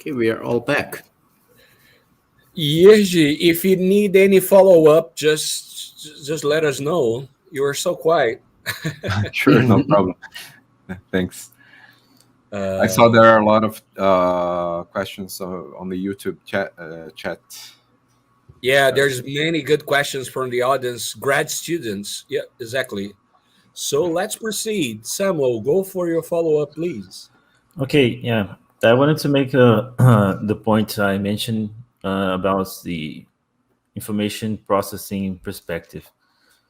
Okay, we are all back. Yeji, if you need any follow-up, just let us know. You are so quiet. Sure, no problem. Thanks. I saw there are a lot of questions on the YouTube chat. Yeah, there's many good questions from the audience, grad students. Yeah, exactly. So let's proceed. Samuel, go for your follow-up, please. Okay, yeah. I wanted to make the point I mentioned about the information processing perspective.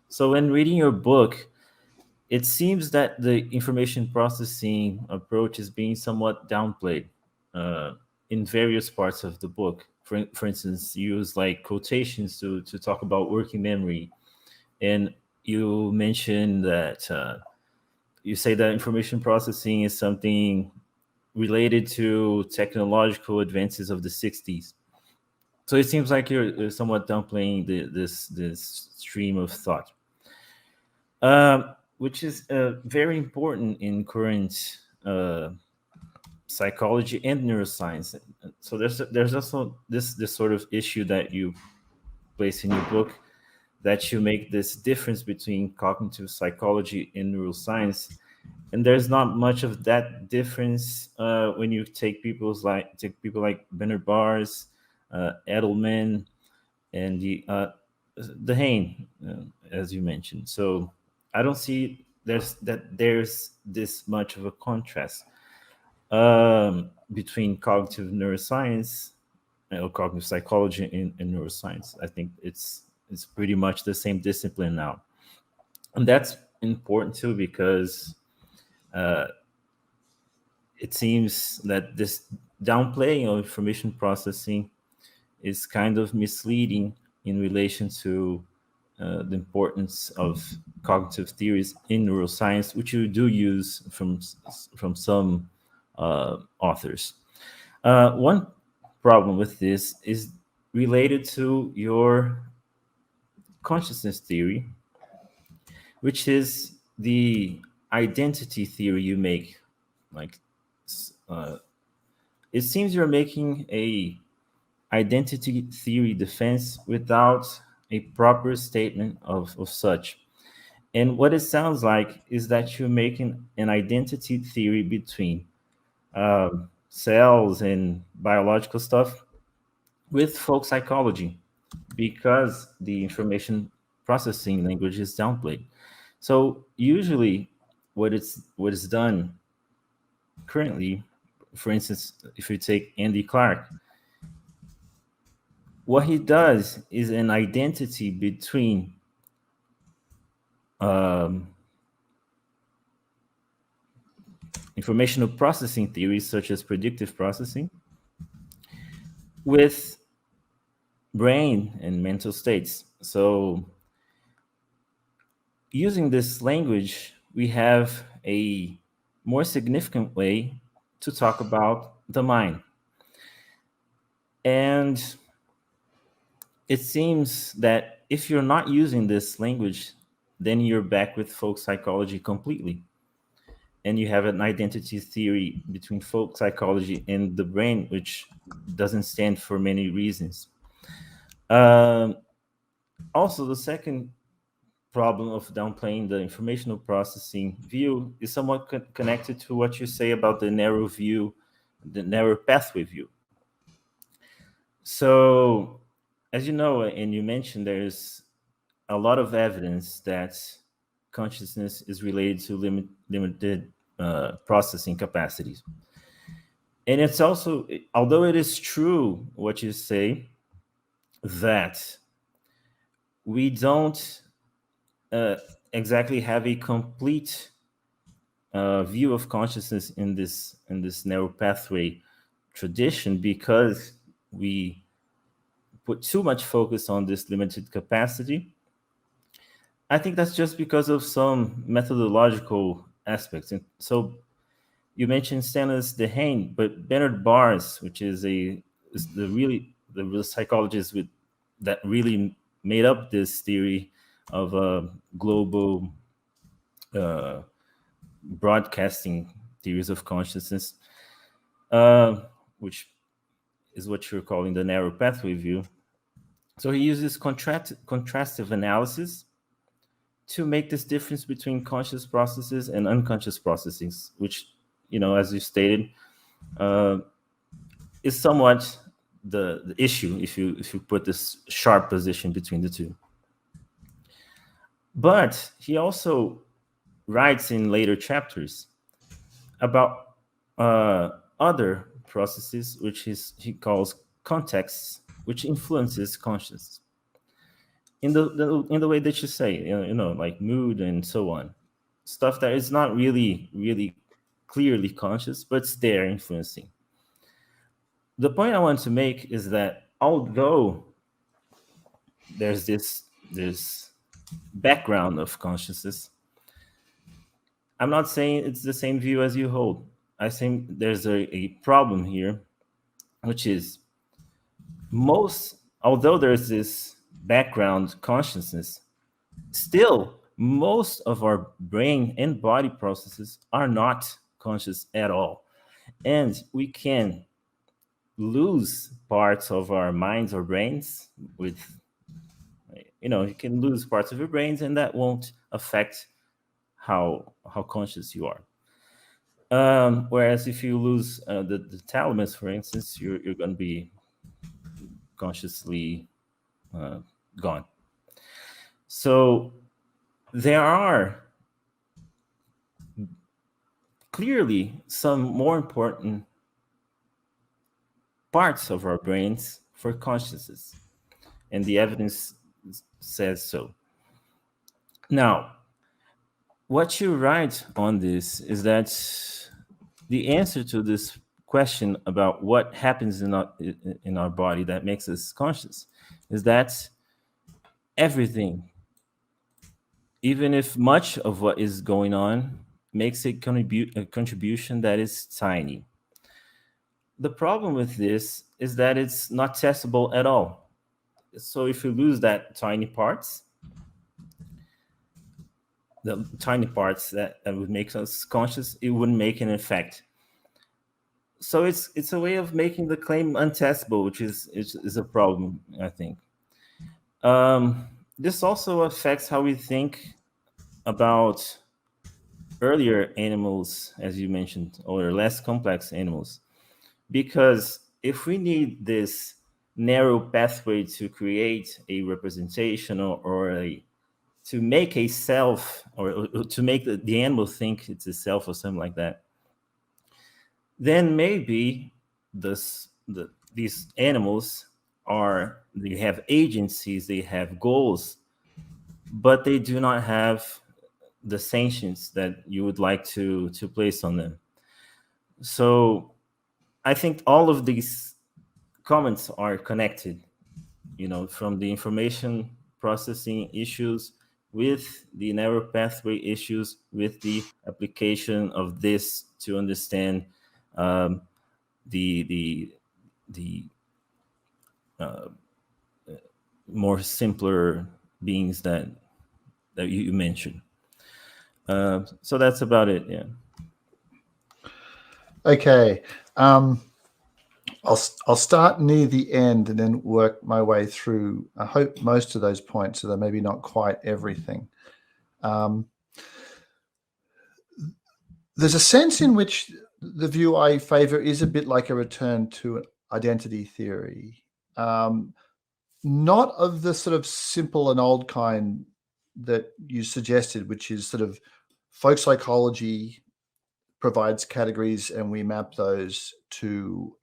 So when reading your book, it seems that the information processing approach is being somewhat downplayed in various parts of the book. For instance, you use like quotations to talk about working memory, and you mentioned that you say that information processing is something related to technological advances of the 60s. So it seems like you're somewhat downplaying this stream of thought, which is very important in current psychology and neuroscience. So there's also this sort of issue that you place in your book, that you make this difference between cognitive psychology and neuroscience, and there's not much of that difference when you take people like Bernard Bars, Edelman, and the Hain, as you mentioned. So I don't see there's this much of a contrast between cognitive neuroscience or cognitive psychology and neuroscience. I think it's pretty much the same discipline now, and that's important too, because it seems that this downplaying of information processing is kind of misleading in relation to the importance of cognitive theories in neuroscience, which you do use from some authors. One problem with this is related to your consciousness theory, which is the identity theory you make. Like, it seems you're making a identity theory defense without a proper statement of such. And what it sounds like is that you're making an identity theory between cells and biological stuff with folk psychology, because the information processing language is downplayed. So usually what is done currently, for instance, if you take Andy Clark, what he does is an identity between informational processing theories such as predictive processing with brain and mental states. So using this language, we have a more significant way to talk about the mind. And it seems that if you're not using this language, then you're back with folk psychology completely. And you have an identity theory between folk psychology and the brain, which doesn't stand for many reasons. Also, the second problem of downplaying the informational processing view is somewhat connected to what you say about the narrow view, the narrow pathway view. So, as you know, and you mentioned, there's a lot of evidence that consciousness is related to limited processing capacities. And it's also, although it is true what you say, that we don't exactly have a complete view of consciousness in this narrow pathway tradition, because we put too much focus on this limited capacity. I think that's just because of some methodological aspects. And so you mentioned Stannis Dehaene, but Bernard Bars, which is the real psychologist that really made up this theory of global broadcasting theories of consciousness, which is what you're calling the narrow pathway view. So he uses contrastive analysis to make this difference between conscious processes and unconscious processes, which, as you stated, is somewhat the issue if you put this sharp position between the two. But he also writes in later chapters about other processes, which he calls contexts, which influences consciousness in the way that you say, like mood and so on, stuff that is not really clearly conscious, but it's there influencing. The point I want to make is that although there's this background of consciousness, I'm not saying it's the same view as you hold. I think there's a problem here, which is although there's this background consciousness, still most of our brain and body processes are not conscious at all. And we can lose parts of our minds or brains with, you can lose parts of your brains, and that won't affect how conscious you are. Whereas if you lose the thalamus, for instance, you're going to be consciously gone. So there are clearly some more important parts of our brains for consciousness, and the evidence says so. Now, what you write on this is that the answer to this question about what happens in our body that makes us conscious is that everything, even if much of what is going on, makes a contribution that is tiny. The problem with this is that it's not testable at all. So if you lose that tiny parts, the tiny parts that would make us conscious, it wouldn't make an effect. So it's a way of making the claim untestable, which is a problem, I think. This also affects how we think about earlier animals, as you mentioned, or less complex animals. Because if we need this narrow pathway to create a representation or to make a self, or to make the animal think it's a self or something like that, then maybe these animals they have agencies, they have goals, but they do not have the sentience that you would like to place on them. So I think all of these comments are connected, from the information processing issues with the narrow pathway issues, with the application of this to understand the more simpler beings that you mentioned. So that's about it. Yeah. Okay. I'll start near the end and then work my way through, I hope, most of those points, so that maybe not quite everything. There's a sense in which the view I favor is a bit like a return to identity theory, not of the sort of simple and old kind that you suggested, which is sort of folk psychology provides categories and we map those to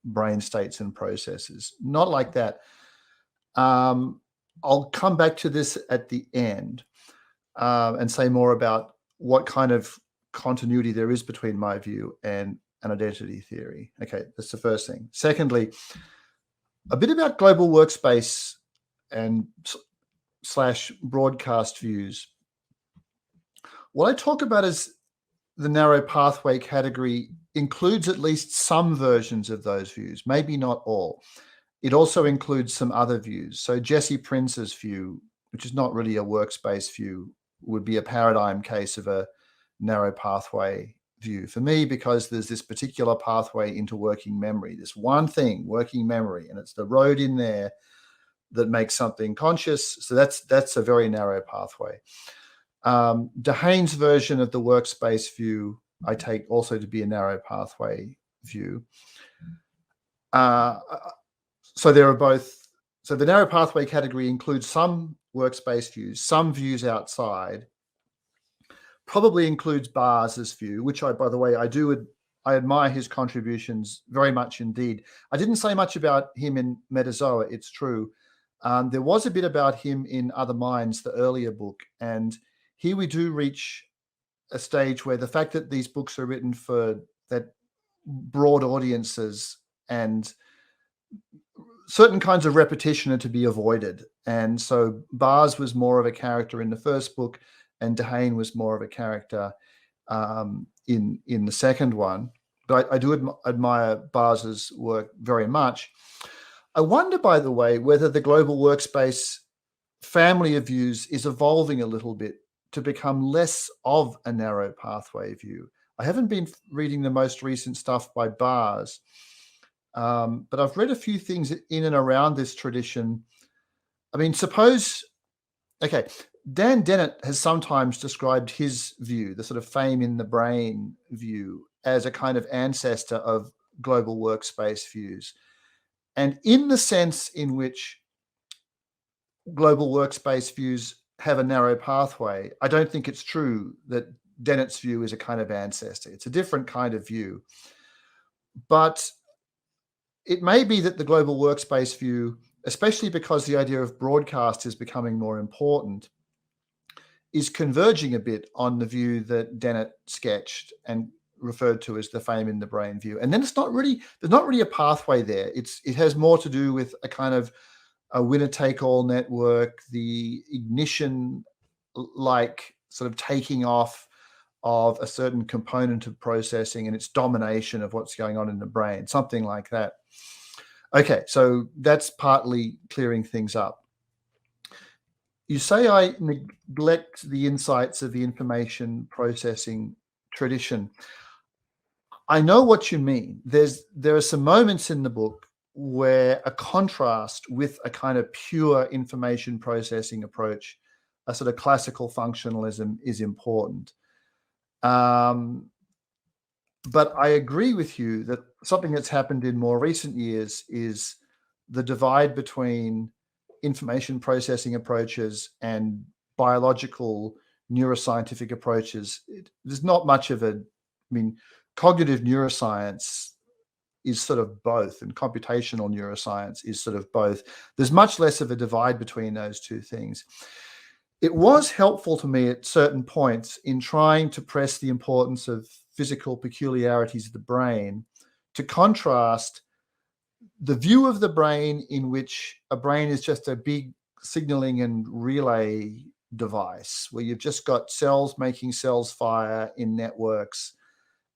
brain states and processes. Not like that. I'll come back to this at the end and say more about what kind of continuity there is between my view and an identity theory. Okay, that's the first thing. Secondly, a bit about global workspace and / broadcast views. What I talk about is the narrow pathway category includes at least some versions of those views, maybe not all. It also includes some other views. So Jesse Prince's view, which is not really a workspace view, would be a paradigm case of a narrow pathway view for me, because there's this particular pathway into working memory, this one thing, working memory, and it's the road in there that makes something conscious. So that's a very narrow pathway. Dehaene's version of the workspace view I take also to be a narrow pathway view. So there are both. So the narrow pathway category includes some workspace views, some views outside. Probably includes Bars's view, which by the way, I admire his contributions very much indeed. I didn't say much about him in Metazoa, it's true. There was a bit about him in Other Minds, the earlier book, and here we do reach a stage where the fact that these books are written for that broad audiences and certain kinds of repetition are to be avoided. And so Bars was more of a character in the first book, and Dehaene was more of a character in the second one. But I do admire Bars's work very much. I wonder, by the way, whether the global workspace family of views is evolving a little bit to become less of a narrow pathway view. I haven't been reading the most recent stuff by Bars, but I've read a few things in and around this tradition. I mean, okay, Dan Dennett has sometimes described his view, the sort of fame in the brain view, as a kind of ancestor of global workspace views. And in the sense in which global workspace views have a narrow pathway, I don't think it's true that Dennett's view is a kind of ancestor. It's a different kind of view. But it may be that the global workspace view, especially because the idea of broadcast is becoming more important, is converging a bit on the view that Dennett sketched and referred to as the fame in the brain view. And then there's not really a pathway there. It has more to do with a kind of a winner-take-all network, the ignition like sort of taking off of a certain component of processing and its domination of what's going on in the brain, something like that. Okay, so that's partly clearing things up. You say I neglect the insights of the information processing tradition. I know what you mean. There are some moments in the book where a contrast with a kind of pure information processing approach, a sort of classical functionalism, is important. But I agree with you that something that's happened in more recent years is the divide between information processing approaches and biological neuroscientific approaches. There's not much of cognitive neuroscience is sort of both, and computational neuroscience is sort of both. There's much less of a divide between those two things. It was helpful to me at certain points in trying to press the importance of physical peculiarities of the brain to contrast the view of the brain in which a brain is just a big signaling and relay device where you've just got cells making cells fire in networks,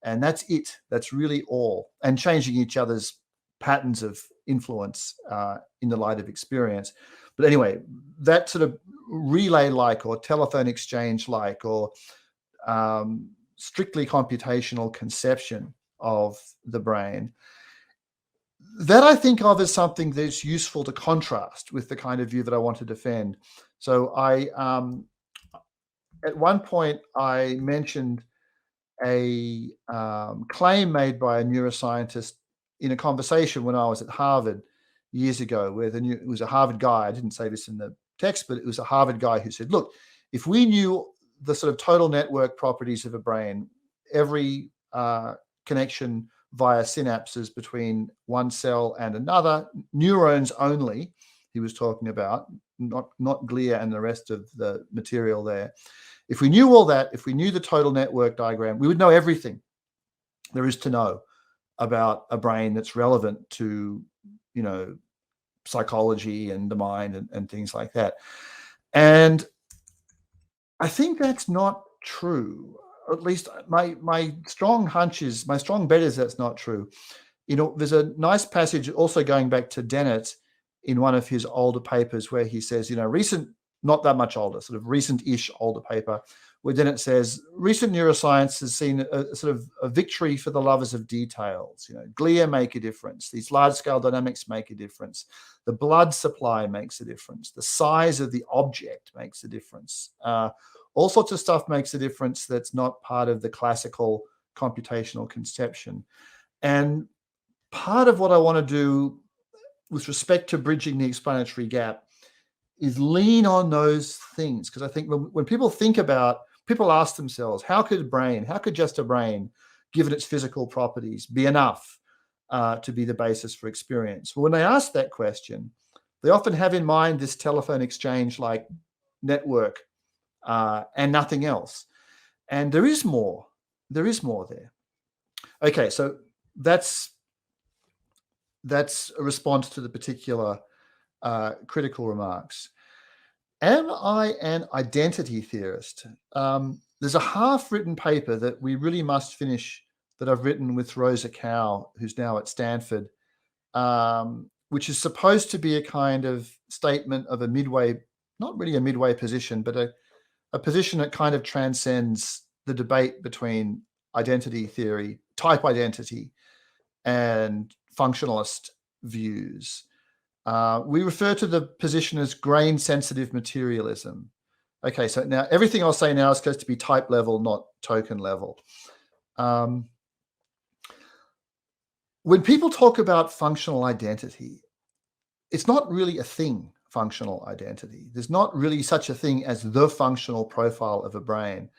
and that's it. That's really all, and changing each other's patterns of influence in the light of experience. But anyway, that sort of relay-like or telephone exchange-like or strictly computational conception of the brain, that I think of as something that's useful to contrast with the kind of view that I want to defend. So at one point I mentioned a claim made by a neuroscientist in a conversation when I was at Harvard years ago, where it was a Harvard guy. I didn't say this in the text, but it was a Harvard guy who said, look, if we knew the sort of total network properties of a brain, every connection via synapses between one cell and another, neurons only, he was talking about, not glia and the rest of the material there. If we knew all that, if we knew the total network diagram, we would know everything there is to know about a brain that's relevant to, psychology and the mind and things like that. And I think that's not true. Or at least my strong bet is that's not true. There's a nice passage also going back to Dennett in one of his older papers where he says, recent, not that much older, sort of recent-ish older paper, where then it says, recent neuroscience has seen a sort of a victory for the lovers of details. You know, glia make a difference. These large-scale dynamics make a difference. The blood supply makes a difference. The size of the object makes a difference. All sorts of stuff makes a difference that's not part of the classical computational conception. And part of what I want to do with respect to bridging the explanatory gap is lean on those things. Because I think when people think about, people ask themselves, how could just a brain, given its physical properties, be enough to be the basis for experience? Well, when they ask that question, they often have in mind this telephone exchange like network and nothing else. And there is more. There is more there. Okay, so that's a response to the particular critical remarks. Am I an identity theorist? There's a half-written paper that we really must finish that I've written with Rosa Cow, who's now at Stanford, which is supposed to be a kind of statement of a midway, not really a midway position, but a position that kind of transcends the debate between identity theory, type identity, and functionalist views. We refer to the position as grain-sensitive materialism. Okay, so now everything I'll say now is supposed to be type level, not token level. When people talk about functional identity, it's not really a thing, functional identity. There's not really such a thing as the functional profile of a brain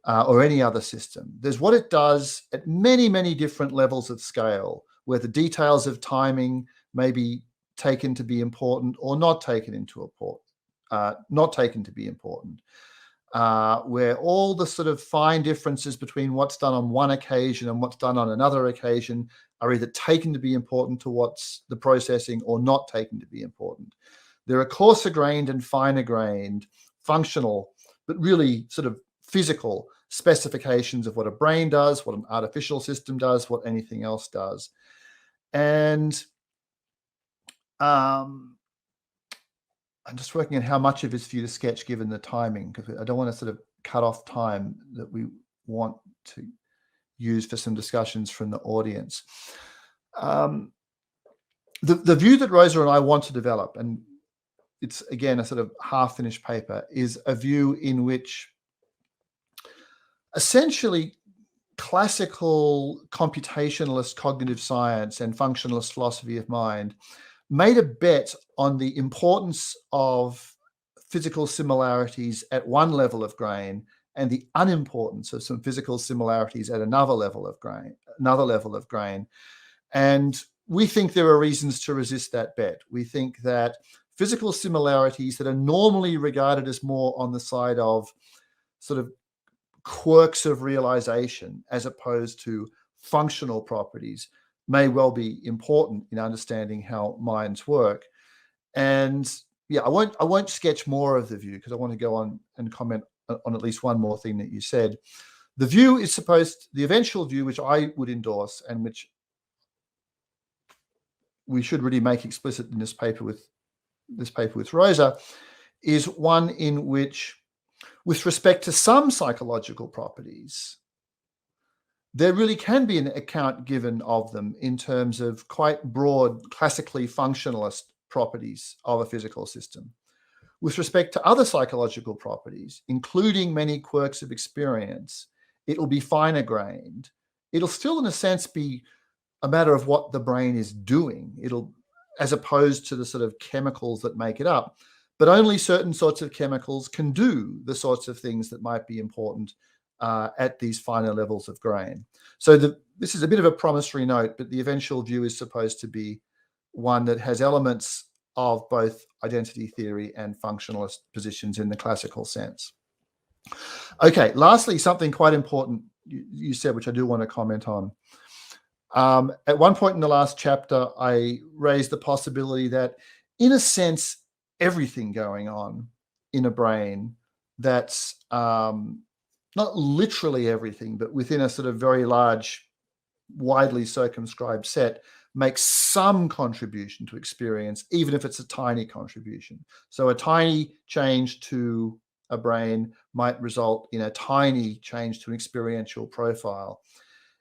or any other system. There's what it does at many, many different levels of scale, where the details of timing may be taken to be important or not taken to be important, where all the sort of fine differences between what's done on one occasion and what's done on another occasion are either taken to be important to what's the processing or not taken to be important. There are coarser-grained and finer-grained, functional, but really sort of physical specifications of what a brain does, what an artificial system does, what anything else does. And I'm just working on how much of it's for you to sketch given the timing, because I don't want to sort of cut off time that we want to use for some discussions from the audience. The view that Rosa and I want to develop, and it's again a sort of half-finished paper, is a view in which essentially classical computationalist cognitive science and functionalist philosophy of mind made a bet on the importance of physical similarities at one level of grain and the unimportance of some physical similarities at another level of grain. And we think there are reasons to resist that bet. We think that physical similarities that are normally regarded as more on the side of sort of quirks of realization as opposed to functional properties may well be important in understanding how minds work. And yeah, I won't sketch more of the view because I want to go on and comment on at least one more thing that you said. The view is the eventual view, which I would endorse and which we should really make explicit in this paper with Rosa, is one in which, with respect to some psychological properties, there really can be an account given of them in terms of quite broad, classically functionalist properties of a physical system. With respect to other psychological properties, including many quirks of experience, it will be finer grained. It'll still, in a sense, be a matter of what the brain is doing. It'll, as opposed to the sort of chemicals that make it up, but only certain sorts of chemicals can do the sorts of things that might be important at these finer levels of grain. So this is a bit of a promissory note, but the eventual view is supposed to be one that has elements of both identity theory and functionalist positions in the classical sense. Okay, lastly, something quite important you said, which I do want to comment on. At one point in the last chapter, I raised the possibility that, in a sense, everything going on in a brain that's not literally everything, but within a sort of very large, widely circumscribed set, makes some contribution to experience, even if it's a tiny contribution. So a tiny change to a brain might result in a tiny change to an experiential profile.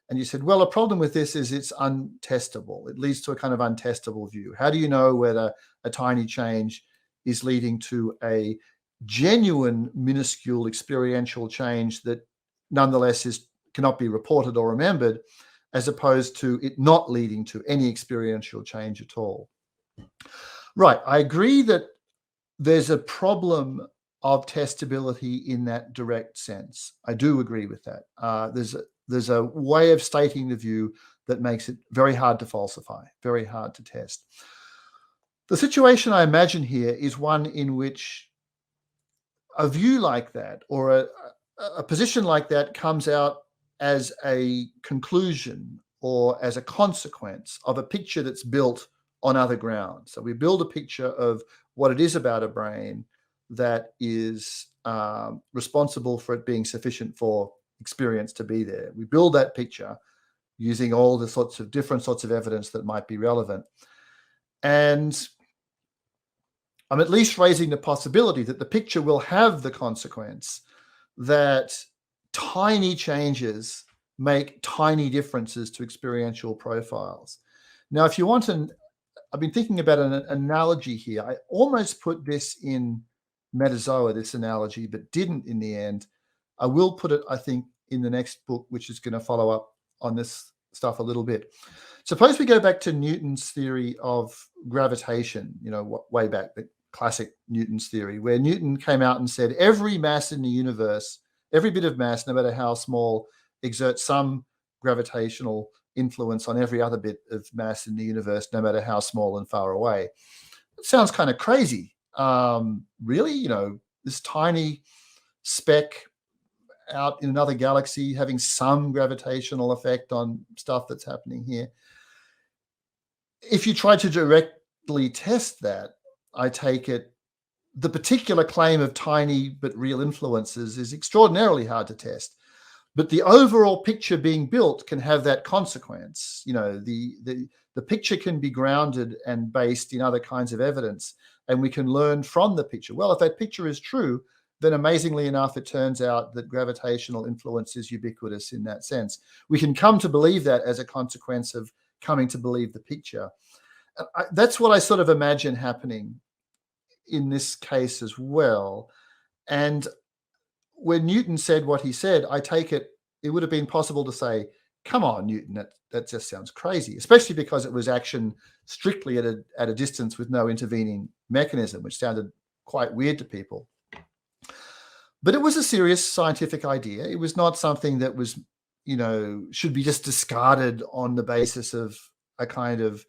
And you said, well, a problem with this is it's untestable. It leads to a kind of untestable view. How do you know whether a tiny change is leading to a genuine, minuscule experiential change that nonetheless cannot be reported or remembered, as opposed to it not leading to any experiential change at all? Right. I agree that there's a problem of testability in that direct sense. I do agree with that. There's a way of stating the view that makes it very hard to falsify, very hard to test. The situation I imagine here is one in which a view like that, or a position like that, comes out as a conclusion or as a consequence of a picture that's built on other grounds. So we build a picture of what it is about a brain that is responsible for it being sufficient for experience to be there. We build that picture using all the different sorts of evidence that might be relevant. And I'm at least raising the possibility that the picture will have the consequence that tiny changes make tiny differences to experiential profiles. Now, if you want I've been thinking about an analogy here. I almost put this in Metazoa, this analogy, but didn't in the end. I will put it, I think, in the next book, which is going to follow up on this stuff a little bit. Suppose we go back to Newton's theory of gravitation, way back, the classic Newton's theory, where Newton came out and said every mass in the universe, every bit of mass, no matter how small, exerts some gravitational influence on every other bit of mass in the universe, no matter how small and far away. It sounds kind of crazy. Really, this tiny speck out in another galaxy having some gravitational effect on stuff that's happening here. If you try to directly test that, I take it the particular claim of tiny but real influences is extraordinarily hard to test. But the overall picture being built can have that consequence. The picture can be grounded and based in other kinds of evidence, and we can learn from the picture. Well, if that picture is true, then amazingly enough, it turns out that gravitational influence is ubiquitous in that sense. We can come to believe that as a consequence of coming to believe the picture. That's what I sort of imagine happening in this case as well. And when Newton said what he said, I take it would have been possible to say, come on, Newton, that just sounds crazy, especially because it was action strictly at a distance with no intervening mechanism, which sounded quite weird to people. But it was a serious scientific idea. It was not something that was, should be just discarded on the basis of a kind of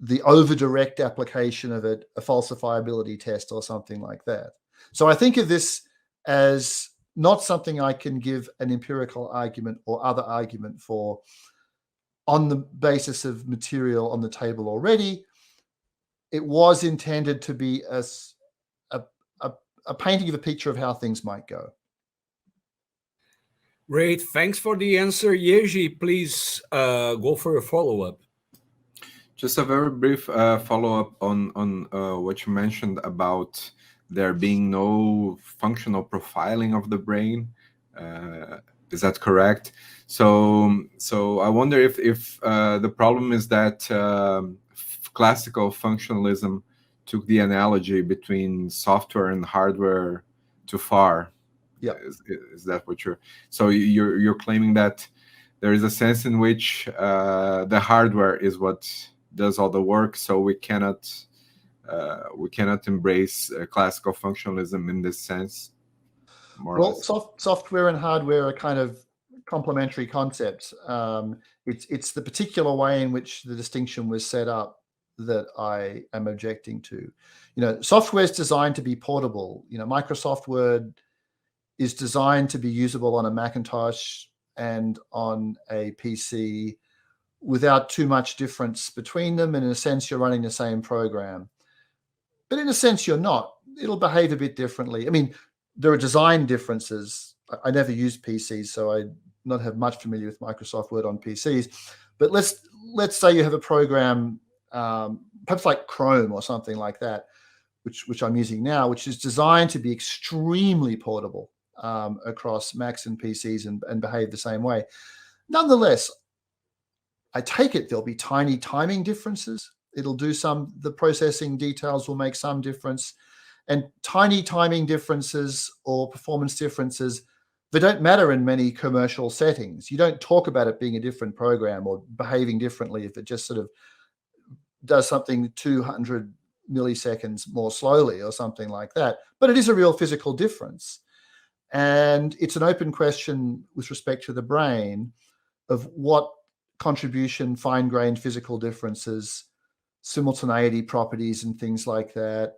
the over-direct application of a falsifiability test or something like that. So I think of this as not something I can give an empirical argument or other argument for on the basis of material on the table already. It was intended to be a painting of a picture of how things might go. Great. Thanks for the answer. Yeji, please go for a follow-up. Just a very brief follow-up on what you mentioned about there being no functional profiling of the brain. Is that correct? So I wonder if the problem is that classical functionalism took the analogy between software and hardware too far. Yeah. Is that what you're claiming that there is a sense in which the hardware is what does all the work, so we cannot embrace classical functionalism in this sense? Well, software and hardware are kind of complementary concepts. It's the particular way in which the distinction was set up that I am objecting to. Software is designed to be portable. Microsoft Word is designed to be usable on a Macintosh and on a PC without too much difference between them. And in a sense, you're running the same program. But in a sense, you're not. It'll behave a bit differently. I mean, there are design differences. I never used PCs, so I not have much familiar with Microsoft Word on PCs. But let's say you have a program, perhaps like Chrome or something like that, which I'm using now, which is designed to be extremely portable across Macs and PCs and behave the same way. Nonetheless, I take it there'll be tiny timing differences. It'll do the processing details will make some difference. And tiny timing differences or performance differences, they don't matter in many commercial settings. You don't talk about it being a different program or behaving differently if it just sort of does something 200 milliseconds more slowly or something like that. But it is a real physical difference. And it's an open question with respect to the brain of what contribution fine-grained physical differences, simultaneity properties and things like that,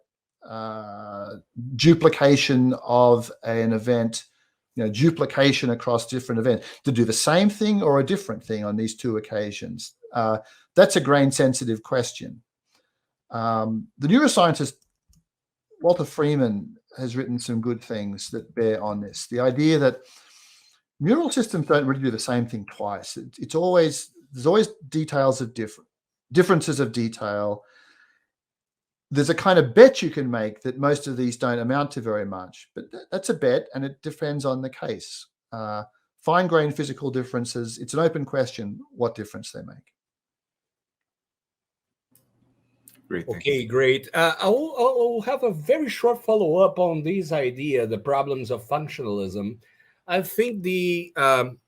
duplication of an event, duplication across different events, to do the same thing or a different thing on these two occasions. That's a grain-sensitive question. The neuroscientist Walter Freeman has written some good things that bear on this. The idea that neural systems don't really do the same thing twice. There's always details of differences of detail. There's a kind of bet you can make that most of these don't amount to very much, but that's a bet, and it depends on the case. Fine-grained physical differences, it's an open question what difference they make. Great. Okay, great. I'll have a very short follow-up on this idea, the problems of functionalism. I think the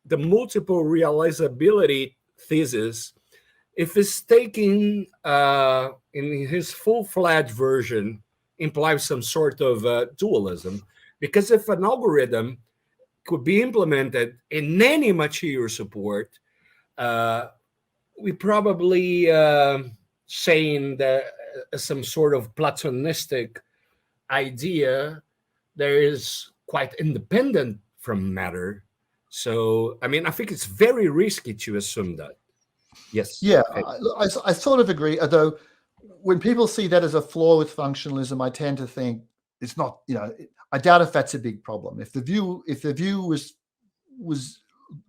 multiple realizability thesis, if it's taken in his full-fledged version, implies some sort of dualism. Because if an algorithm could be implemented in any material support, we probably saying that some sort of Platonistic idea there is quite independent from matter. So, I mean, I think it's very risky to assume that. Yes. Yeah, Okay. I sort of agree. Although when people see that as a flaw with functionalism, I tend to think it's not. I doubt if that's a big problem. If the view was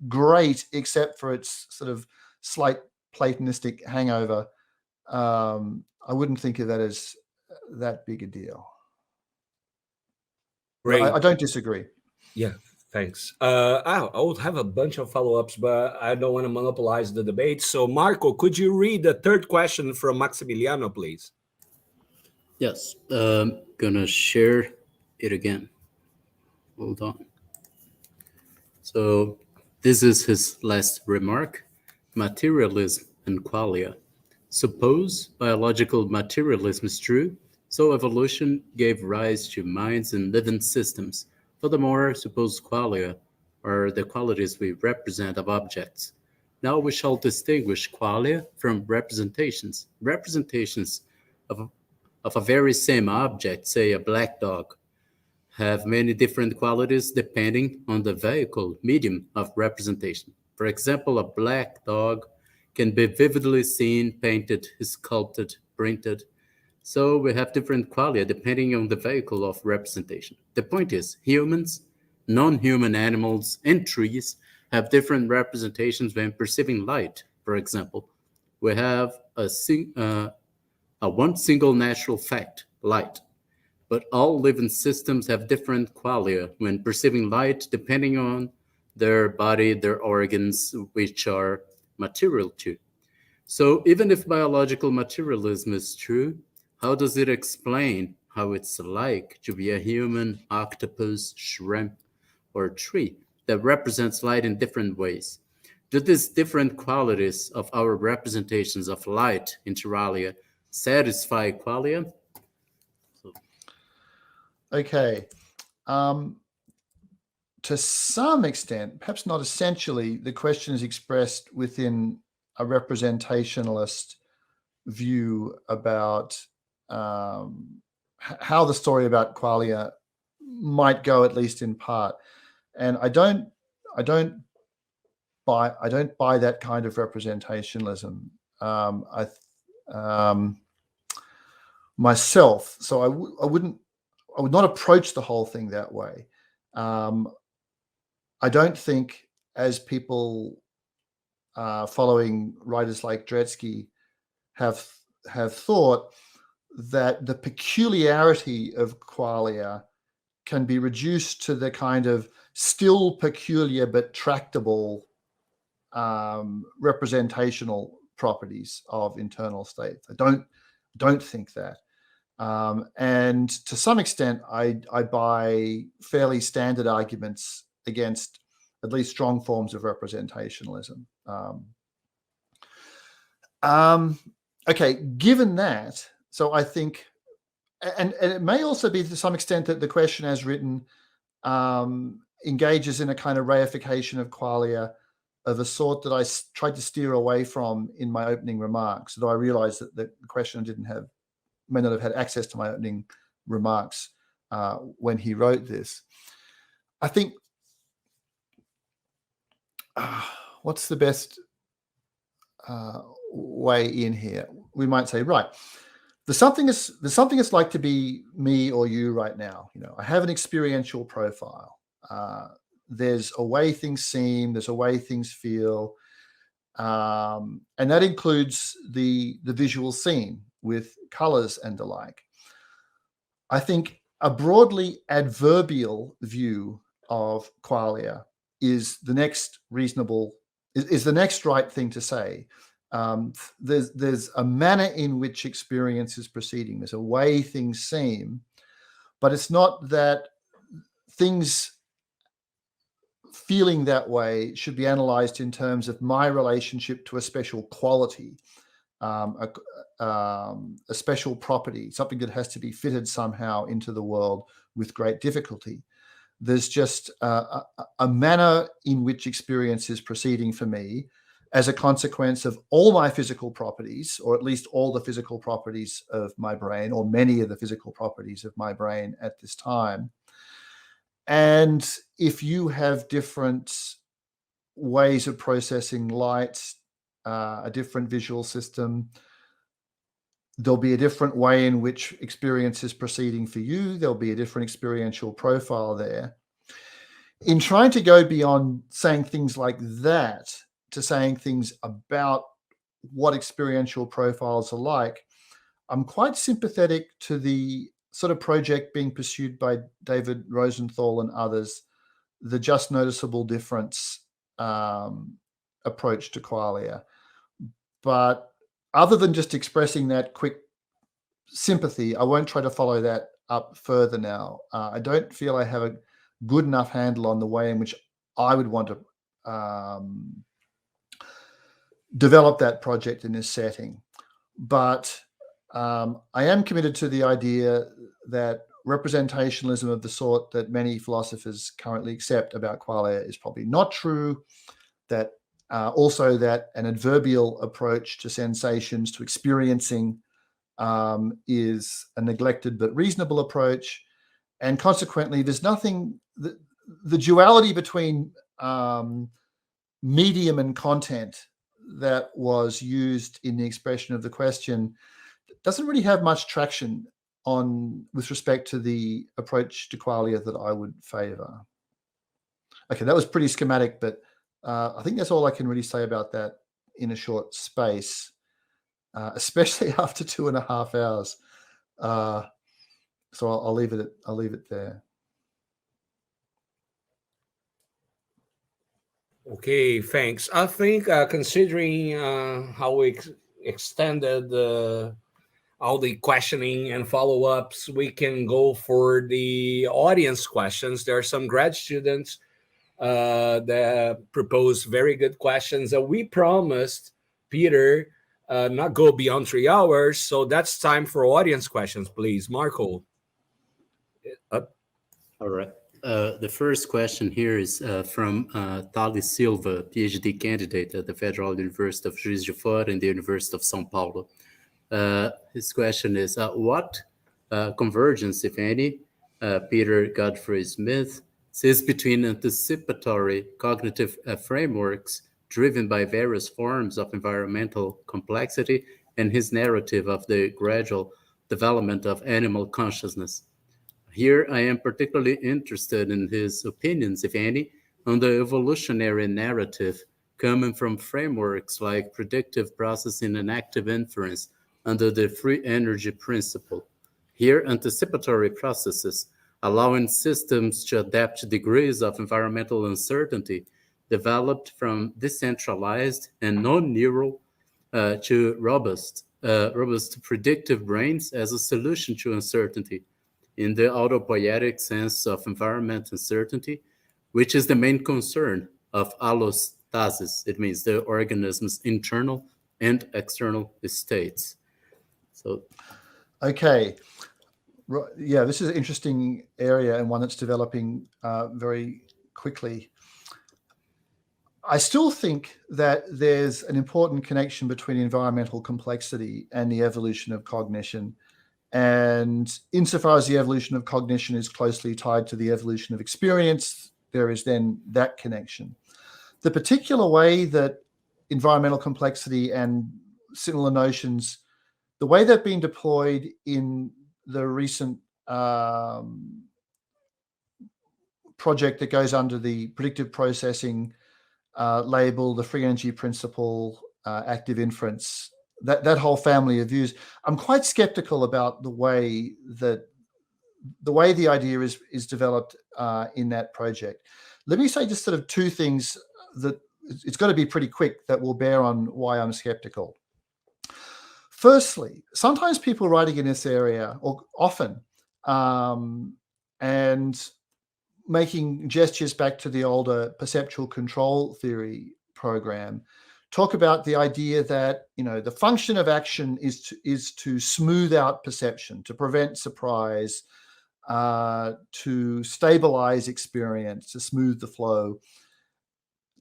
great, except for its sort of slight Platonistic hangover, I wouldn't think of that as that big a deal. Great. I don't disagree. Yeah, thanks. I would have a bunch of follow-ups, but I don't want to monopolize the debate. So, Marco, could you read the third question from Maximiliano, please? Yes, gonna share it again. Hold on. So this is his last remark. Materialism and Qualia. Suppose biological materialism is true, so evolution gave rise to minds and living systems. Furthermore, suppose qualia are the qualities we represent of objects. Now we shall distinguish qualia from representations. Representations of a very same object, say a black dog, have many different qualities depending on the vehicle medium of representation. For example, a black dog can be vividly seen, painted, sculpted, printed. So we have different qualia depending on the vehicle of representation. The point is, humans, non-human animals, and trees have different representations when perceiving light. For example, we have one single natural fact, light. But all living systems have different qualia when perceiving light depending on their body, their organs, which are material too. So even if biological materialism is true, how does it explain how it's like to be a human, octopus, shrimp, or tree that represents light in different ways? Do these different qualities of our representations of light, inter alia, satisfy qualia? Okay. To some extent, perhaps not essentially, the question is expressed within a representationalist view about how the story about qualia might go, at least in part. And I don't buy that kind of representationalism myself. So I would not approach the whole thing that way. I don't think, as people following writers like Dretsky have thought, that the peculiarity of qualia can be reduced to the kind of still peculiar but tractable representational properties of internal states. I don't think that. And to some extent, I buy fairly standard arguments against at least strong forms of representationalism. Okay, given that, so I think, and it may also be to some extent that the question as written engages in a kind of reification of qualia of a sort that I tried to steer away from in my opening remarks, though I realized that the question may not have had access to my opening remarks when he wrote this. I think, what's the best way in here? We might say, right, there's something it's like to be me or you right now. I have an experiential profile. There's a way things seem, there's a way things feel, and that includes the visual scene with colors and the like. I think a broadly adverbial view of qualia is the next right thing to say. There's a manner in which experience is proceeding. There's a way things seem, but it's not that things feeling that way should be analyzed in terms of my relationship to a special quality, a special property, something that has to be fitted somehow into the world with great difficulty. There's just a manner in which experience is proceeding for me as a consequence of all my physical properties, or at least all the physical properties of my brain, or many of the physical properties of my brain at this time. And if you have different ways of processing light, a different visual system, there'll be a different way in which experience is proceeding for you. There'll be a different experiential profile there. In trying to go beyond saying things like that to saying things about what experiential profiles are like, I'm quite sympathetic to the sort of project being pursued by David Rosenthal and others, the just noticeable difference approach to qualia. But other than just expressing that quick sympathy, I won't try to follow that up further now. I don't feel I have a good enough handle on the way in which I would want to develop that project in this setting. But I am committed to the idea that representationalism of the sort that many philosophers currently accept about qualia is probably not true, that also that an adverbial approach to sensations, to experiencing, is a neglected but reasonable approach. And consequently, there's nothing, the duality between medium and content that was used in the expression of the question doesn't really have much traction with respect to the approach to qualia that I would favor. Okay, that was pretty schematic, but I think that's all I can really say about that in a short space, especially after 2.5 hours. So I'll leave it there. Okay, thanks. I think considering how we extended all the questioning and follow-ups, we can go for the audience questions. There are some grad students that propose very good questions, and we promised Peter not go beyond 3 hours. So that's time for audience questions, please. Marco. All right. The first question here is from Thales Silva, PhD candidate at the Federal University of Juiz de Fora and the University of São Paulo. His question is, what convergence, if any, Peter Godfrey Smith says between anticipatory cognitive frameworks driven by various forms of environmental complexity and his narrative of the gradual development of animal consciousness? Here, I am particularly interested in his opinions, if any, on the evolutionary narrative coming from frameworks like predictive processing and active inference, under the free energy principle. Here, anticipatory processes, allowing systems to adapt to degrees of environmental uncertainty, developed from decentralized and non-neural to robust predictive brains as a solution to uncertainty in the autopoietic sense of environment uncertainty, which is the main concern of allostasis. It means the organism's internal and external states. So, okay. Yeah, this is an interesting area and one that's developing very quickly. I still think that there's an important connection between environmental complexity and the evolution of cognition. And insofar as the evolution of cognition is closely tied to the evolution of experience, there is then that connection. The particular way that environmental complexity and similar notions, the way they've been deployed in the recent project that goes under the predictive processing label, the free energy principle, active inference, that whole family of views, I'm quite skeptical about the way the idea is developed in that project. Let me say just sort of two things that it's got to be pretty quick that will bear on why I'm skeptical. Firstly, sometimes people writing in this area, or often, and making gestures back to the older perceptual control theory program, talk about the idea that, you know, the function of action is to smooth out perception, to prevent surprise, to stabilize experience, to smooth the flow,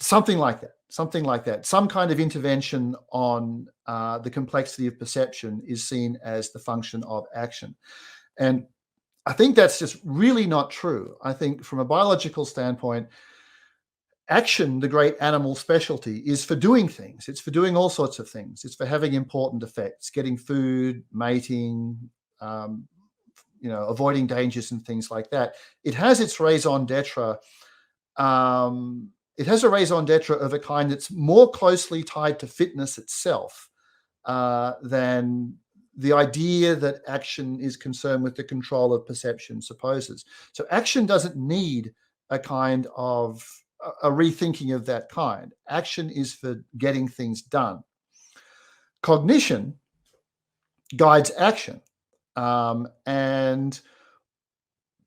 something like that. Some kind of intervention on the complexity of perception is seen as the function of action. And I think that's just really not true. I think from a biological standpoint, action, the great animal specialty, is for doing things. It's for doing all sorts of things. It's for having important effects, getting food, mating, avoiding dangers and things like that. It has its raison d'etre. It has a raison d'etre of a kind that's more closely tied to fitness itself than the idea that action is concerned with the control of perception supposes. So action doesn't need a kind of a rethinking of that kind. Action is for getting things done. Cognition guides action. And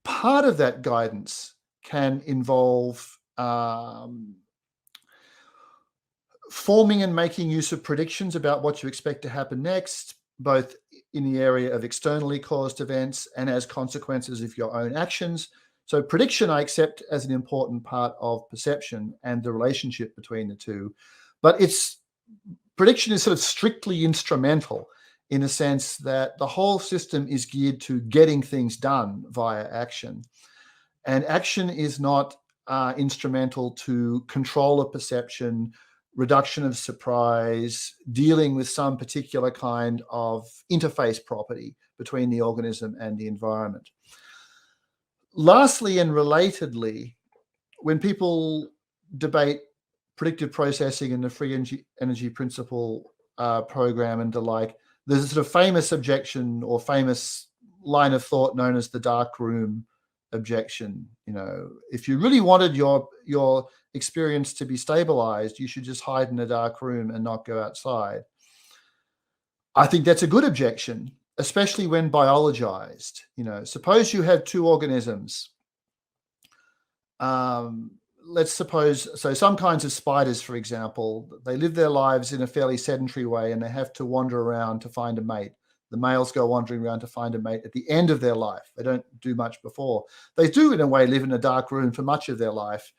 part of that guidance can involve forming and making use of predictions about what you expect to happen next, both in the area of externally caused events and as consequences of your own actions. So prediction I accept as an important part of perception and the relationship between the two, but prediction is sort of strictly instrumental in the sense that the whole system is geared to getting things done via action. And action is not instrumental to control of perception, reduction of surprise, dealing with some particular kind of interface property between the organism and the environment. Lastly, and relatedly, when people debate predictive processing and the free energy principle program and the like, there's a sort of famous objection or famous line of thought known as the dark room objection. You know, if you really wanted your experience to be stabilized, you should just hide in a dark room and not go outside. I think that's a good objection, especially when biologized. You know, suppose you have two organisms. Let's suppose, so some kinds of spiders, for example, they live their lives in a fairly sedentary way and they have to wander around to find a mate. The males go wandering around to find a mate at the end of their life. They don't do much before. They do, in a way, live in a dark room for much of their life.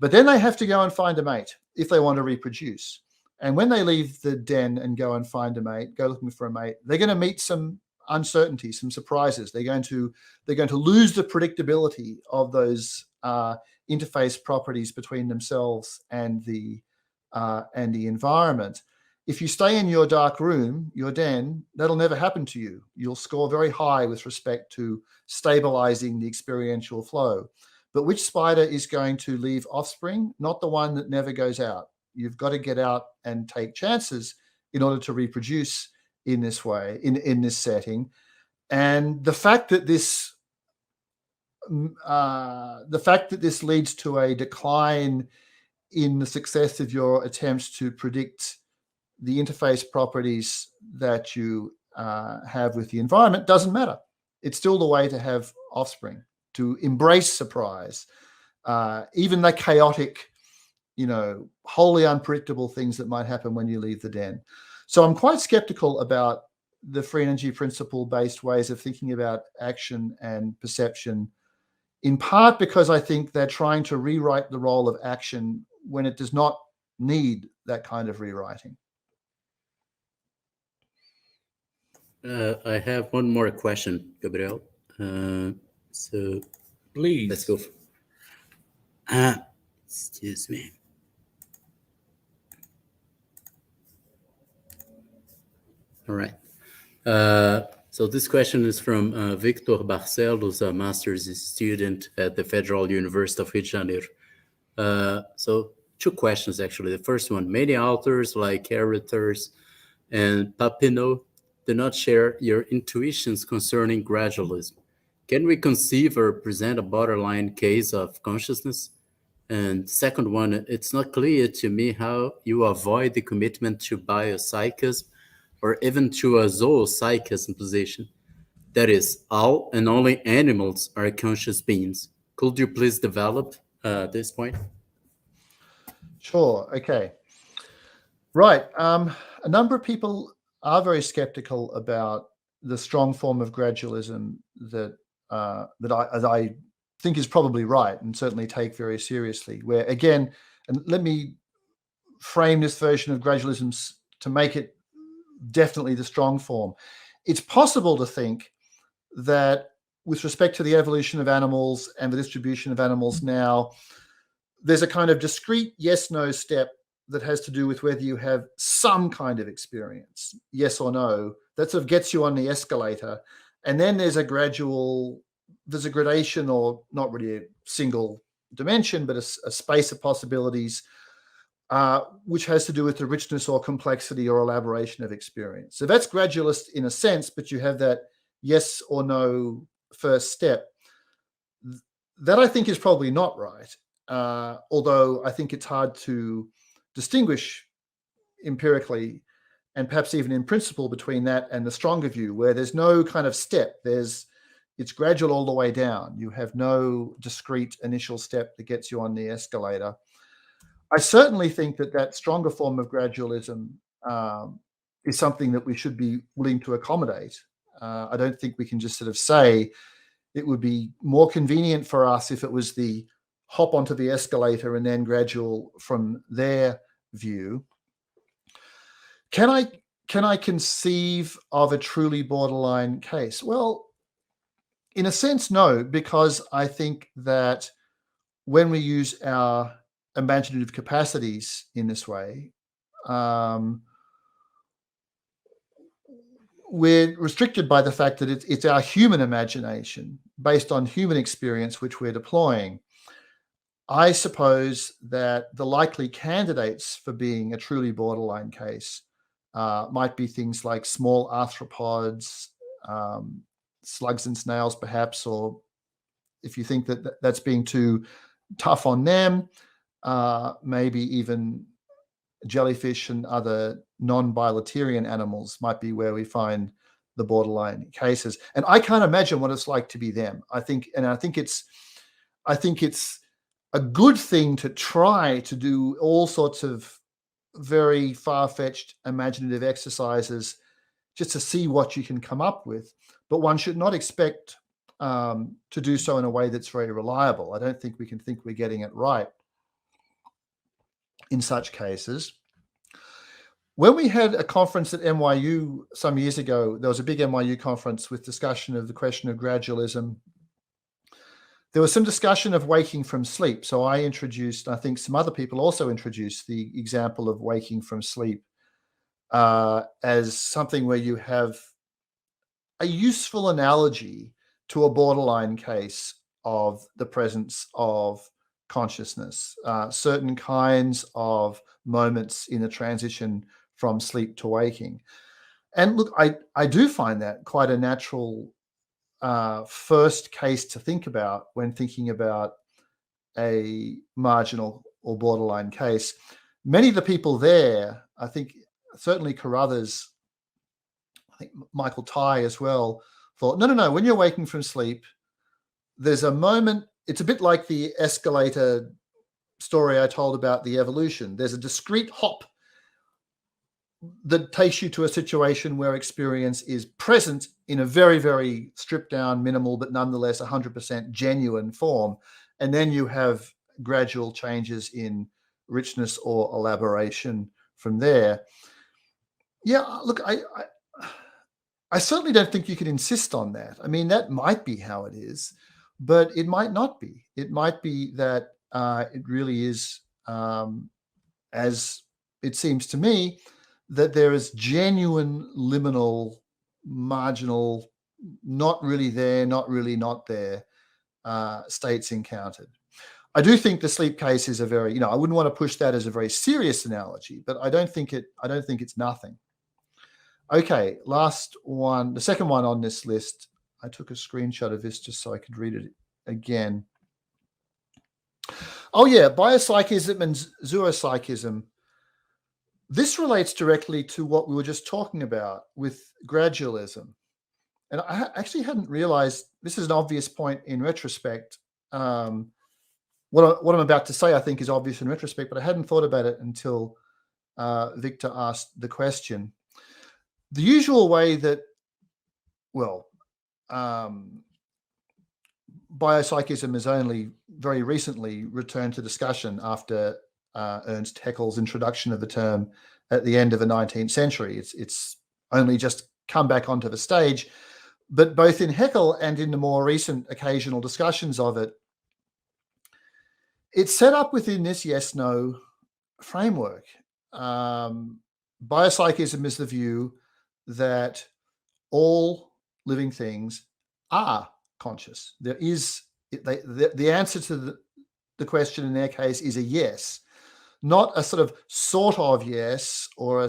But then they have to go and find a mate if they want to reproduce. And when they leave the den and go and find a mate, go looking for a mate, they're going to meet some uncertainty, some surprises. They're going to lose the predictability of those interface properties between themselves and the environment. If you stay in your dark room, your den, that'll never happen to you. You'll score very high with respect to stabilizing the experiential flow. But which spider is going to leave offspring? Not the one that never goes out. You've got to get out and take chances in order to reproduce in this way, in this setting. And the fact that this leads to a decline in the success of your attempts to predict the interface properties that you have with the environment doesn't matter. It's still the way to have offspring, to embrace surprise, even the chaotic, wholly unpredictable things that might happen when you leave the den. So I'm quite skeptical about the free energy principle-based ways of thinking about action and perception, in part because I think they're trying to rewrite the role of action when it does not need that kind of rewriting. I have one more question, Gabriel. So Please. let's go. Excuse me. All right. So this question is from Victor Barcelos, a master's student at the Federal University of Rio de Janeiro. So 2 questions, actually. The first one, many authors like Eriters and Papineau do not share your intuitions concerning gradualism. Can we conceive or present a borderline case of consciousness? And second one, it's not clear to me how you avoid the commitment to biopsychism or even to a zoopsychism position. That is, all and only animals are conscious beings. Could you please develop this point? Sure. Okay. Right. A number of people are very skeptical about the strong form of gradualism that I think is probably right and certainly take very seriously. Where again, and let me frame this version of gradualism to make it definitely the strong form. It's possible to think that with respect to the evolution of animals and the distribution of animals now, there's a kind of discrete yes-no step that has to do with whether you have some kind of experience, yes or no, that sort of gets you on the escalator. And then there's a gradation, or not really a single dimension, but a space of possibilities, which has to do with the richness or complexity or elaboration of experience. So that's gradualist in a sense, but you have that yes or no first step. That I think is probably not right, although I think it's hard to distinguish empirically and perhaps even in principle between that and the stronger view, where there's no kind of step. It's gradual all the way down. You have no discrete initial step that gets you on the escalator. I certainly think that stronger form of gradualism is something that we should be willing to accommodate. I don't think we can just sort of say it would be more convenient for us if it was the hop onto the escalator and then gradual from their view. Can I conceive of a truly borderline case? Well, in a sense, no, because I think that when we use our imaginative capacities in this way, we're restricted by the fact that it's our human imagination based on human experience which we're deploying. I suppose that the likely candidates for being a truly borderline case might be things like small arthropods, slugs and snails perhaps, or if you think that that's being too tough on them, maybe even jellyfish and other non-bilaterian animals might be where we find the borderline cases. And I can't imagine what it's like to be them. I think it's a good thing to try to do all sorts of very far-fetched imaginative exercises just to see what you can come up with. But one should not expect to do so in a way that's very reliable. I don't think we can think we're getting it right in such cases. When we had a conference at NYU some years ago, there was a big NYU conference with discussion of the question of gradualism. There was some discussion of waking from sleep. So I introduced, I think some other people also introduced the example of waking from sleep as something where you have a useful analogy to a borderline case of the presence of consciousness, certain kinds of moments in the transition from sleep to waking. And look, I do find that quite a natural first case to think about when thinking about a marginal or borderline case. Many of the people there, I think, certainly Carruthers, I think Michael Tye as well, thought, no, when you're waking from sleep, there's a moment, it's a bit like the escalator story I told about the evolution. There's a discrete hop that takes you to a situation where experience is present in a very, very stripped down, minimal, but nonetheless 100% genuine form. And then you have gradual changes in richness or elaboration from there. Yeah, look, I certainly don't think you can insist on that. I mean, that might be how it is, but it might not be. It might be that it really is, as it seems to me, that there is genuine liminal, marginal, not really there, not really not there states encountered. I do think the sleep case is a very, I wouldn't want to push that as a very serious analogy, but I don't think it's nothing. Okay, last one, the second one on this list. I took a screenshot of this just so I could read it again. Oh yeah, biopsychism and zoopsychism. This relates directly to what we were just talking about with gradualism. And I actually hadn't realized, this is an obvious point in retrospect. What I'm about to say, I think, is obvious in retrospect, but I hadn't thought about it until Victor asked the question. The usual way that, biopsychism has only very recently returned to discussion after Ernst Haeckel's introduction of the term at the end of the 19th century. It's only just come back onto the stage, but both in Haeckel and in the more recent occasional discussions of it, it's set up within this yes-no framework. Biopsychism is the view that all living things are conscious. There is the answer to the question in their case is a yes, not a sort of yes, or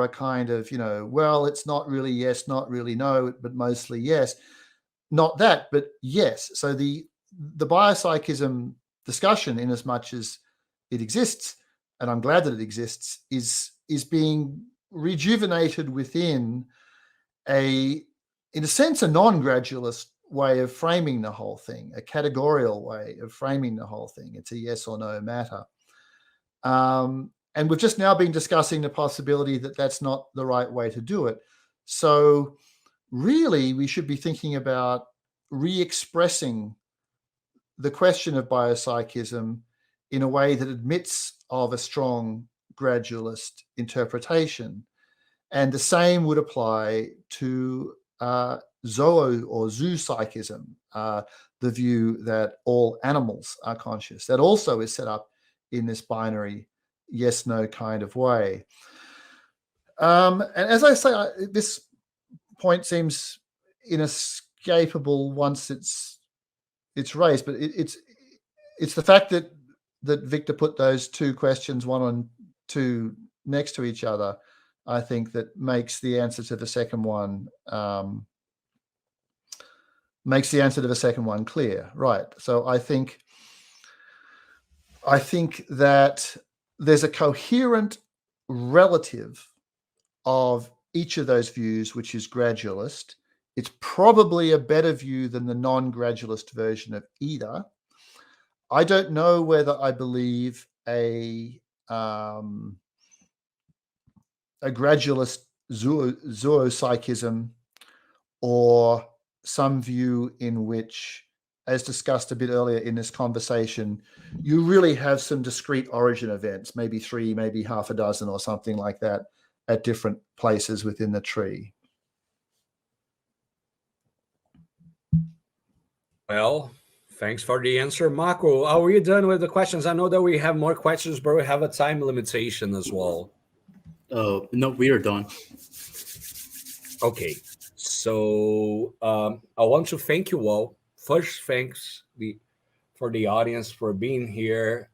a kind of, well, it's not really yes, not really no, but mostly yes. Not that, but yes. So the biopsychism discussion, in as much as it exists, and I'm glad that it exists, is being rejuvenated within in a sense, a non-gradualist way of framing the whole thing, a categorical way of framing the whole thing. It's a yes or no matter. And we've just now been discussing the possibility that that's not the right way to do it. So really, we should be thinking about re-expressing the question of biopsychism in a way that admits of a strong gradualist interpretation. And the same would apply to zoopsychism, the view that all animals are conscious. That also is set up in this binary yes-no kind of way. And as I say, this point seems inescapable once it's raised, but it's the fact that Victor put those two questions, one on two next to each other, I think, that makes the answer to the second one clear, right? So I think that there's a coherent relative of each of those views, which is gradualist. It's probably a better view than the non-gradualist version of either. I don't know whether I believe a gradualist zoopsychism or some view in which, as discussed a bit earlier in this conversation, you really have some discrete origin events, maybe 3, maybe half a dozen or something like that at different places within the tree. Well, thanks for the answer, Marco. Are we done with the questions? I know that we have more questions, but we have a time limitation as well. No, we are done. Okay, so I want to thank you all. First, thanks for the audience for being here.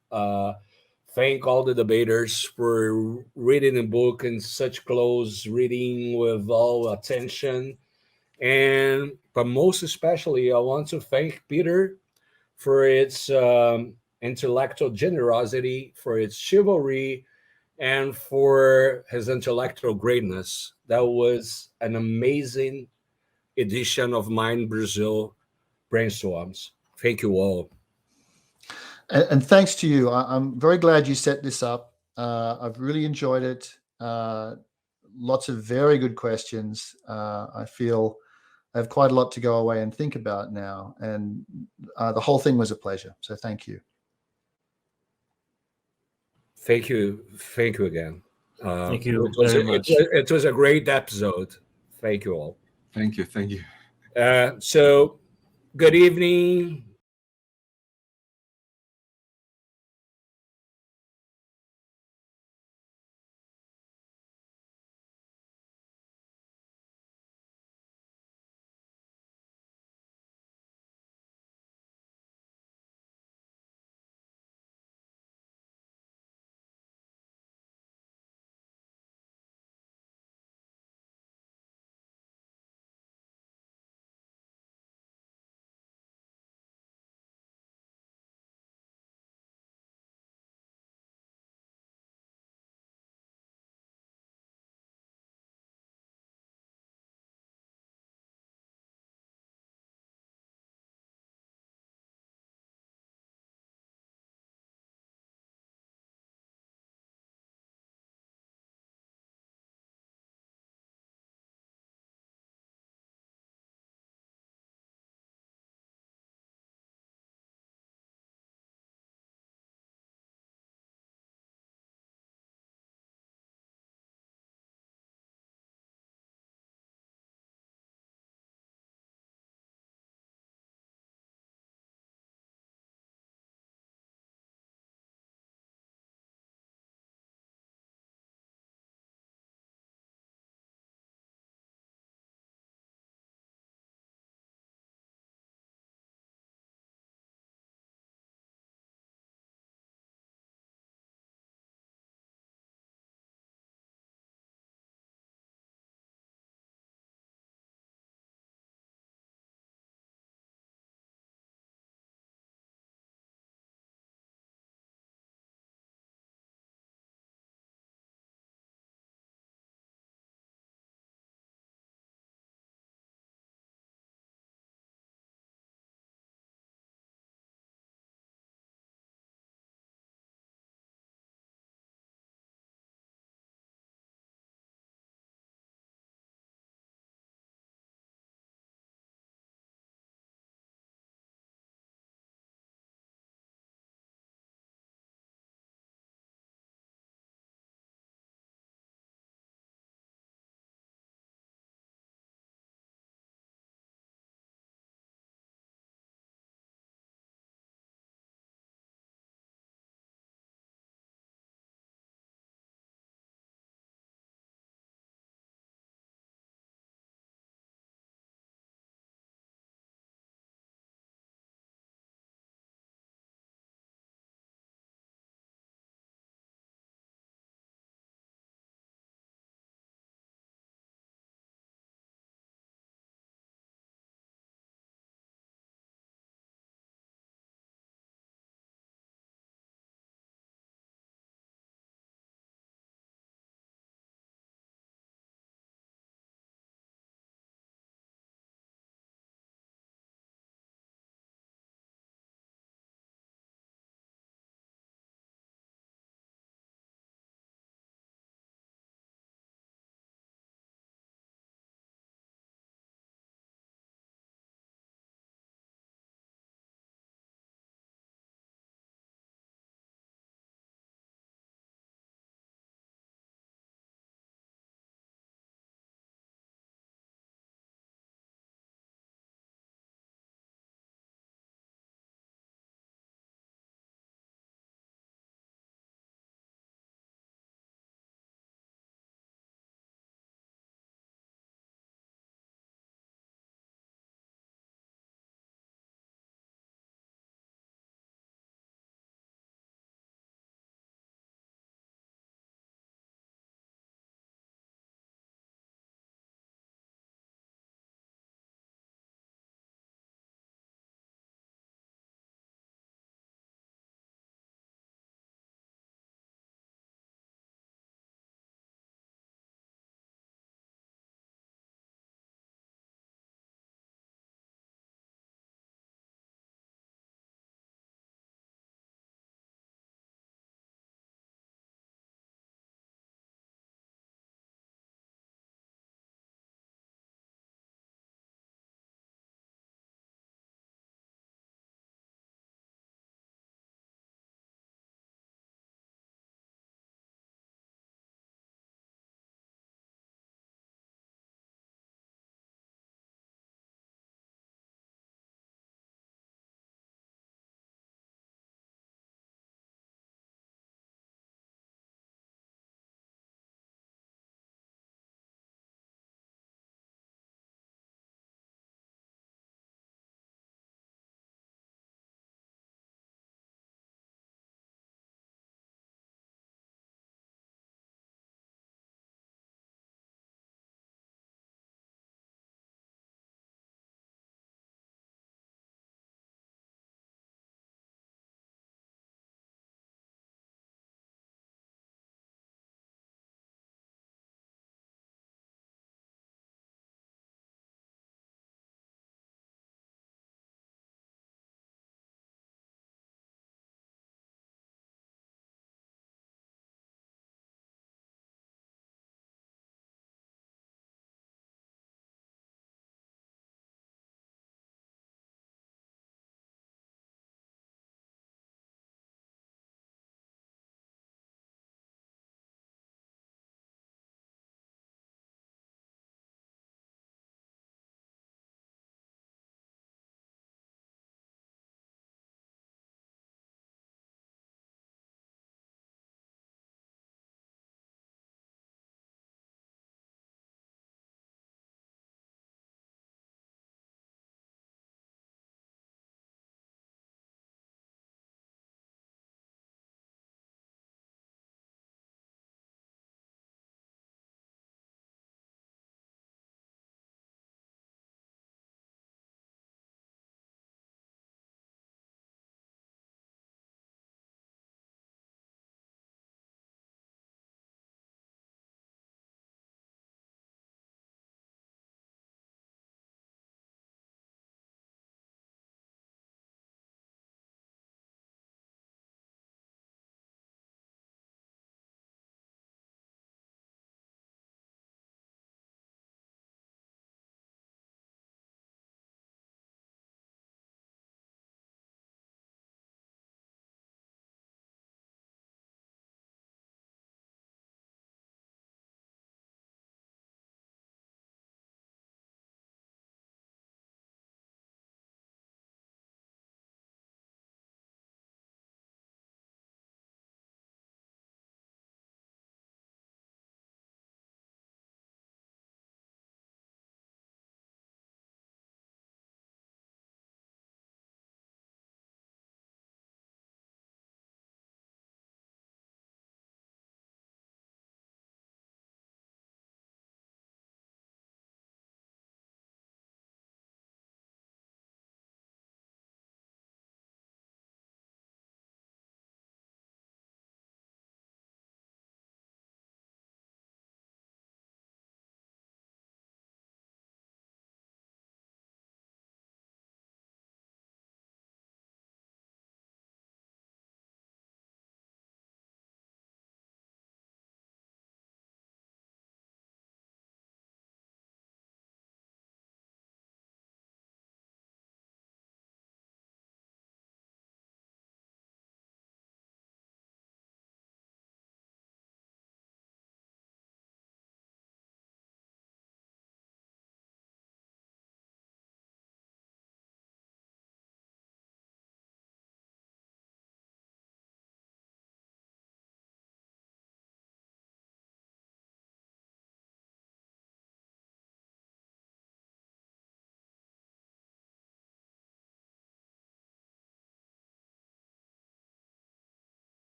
thank all the debaters for reading the book in such close reading with all attention. But most especially, I want to thank Peter for its intellectual generosity, for its chivalry, and for his intellectual greatness. That was an amazing edition of Mind Brazil Brainstorms. Thank you all. And thanks to you. I'm very glad you set this up. I've really enjoyed it. Lots of very good questions. I feel I have quite a lot to go away and think about now. And the whole thing was a pleasure. So thank you. Thank you. Thank you again. Thank you It was, very a, much. it was a great episode. Thank you all. Thank you. Thank you. So, good evening.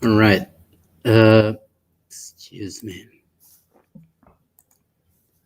All right. Excuse me.